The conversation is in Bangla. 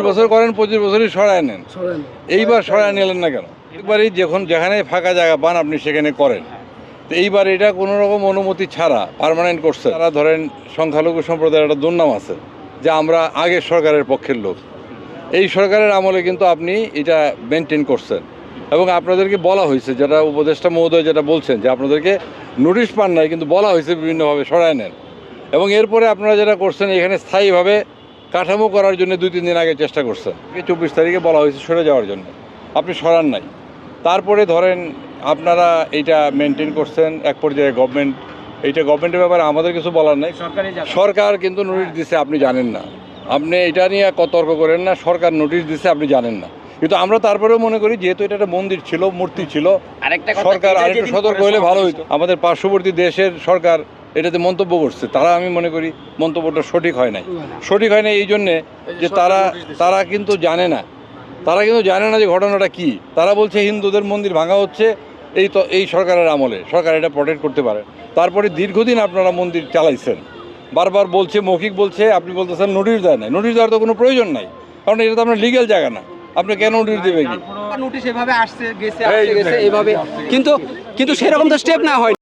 বছর করেন, 25 বছরই সরায় নেন। এইবার সরায় নিলেন না কেন? একবারই যেখানে ফাঁকা জায়গা পান আপনি সেখানে করেন। তো এইবার এটা কোনো রকম অনুমতি ছাড়া পার্মানেন্ট করছে। তারা ধরেন সংখ্যালঘু সম্প্রদায়ের একটা দুর্নাম আছে যে আমরা আগের সরকারের পক্ষের লোক। এই সরকারের আমলে কিন্তু আপনি এটা মেনটেন করছেন এবং আপনাদেরকে বলা হয়েছে, যেটা উপদেষ্টা মহোদয় যেটা বলছেন যে আপনাদেরকে নোটিশ পান নাই, কিন্তু বলা হয়েছে বিভিন্নভাবে সরায় নেন। এবং এরপরে আপনারা যেটা করছেন এখানে স্থায়ীভাবে কাঠামো করার জন্য 2-3 দিন আগে চেষ্টা করছেন। 24 তারিখে বলা হয়েছে সরে যাওয়ার জন্য, আপনি সরান নাই। তারপরে ধরেন আপনারা এইটা মেনটেন করছেন, এক পর্যায়ে গভর্নমেন্টের ব্যাপারে আমাদের কিছু বলার নাই। সরকার কিন্তু নোটিশ দিছে, আপনি জানেন না। আপনি এটা নিয়ে তর্ক করেন না, সরকার নোটিশ দিছে আপনি জানেন না। কিন্তু আমরা তারপরেও মনে করি যেহেতু এটা একটা মন্দির ছিল, মূর্তি ছিল, সরকার আরেকটু সতর্ক হলে ভালো হইতো। আমাদের পার্শ্ববর্তী দেশের সরকার এটাতে মন্তব্য করছে, তারা আমি মনে করি মন্তব্যটা সঠিক হয় নাই এই জন্যে যে তারা কিন্তু জানে না, যে ঘটনাটা কি। তারা বলছে হিন্দুদের মন্দির ভাঙা হচ্ছে এই সরকারের আমলে, সরকার এটা প্রটেক্ট করতে পারে। তারপরে দীর্ঘদিন আপনারা মন্দির চালাইছেন, বারবার বলছে, মৌখিক বলছে, আপনি বলতেছেন নোটিশ দেয় না। নোটিশ দেওয়ার তো কোনো প্রয়োজন নাই, কারণ এটা তো আপনার লিগ্যাল জায়গা না। আপনি কেন নোটিশ দেবে কি? নোটিশ এভাবে আসছে গেছে এইভাবে, কিন্তু সেরকম তো স্টেপ না হয়।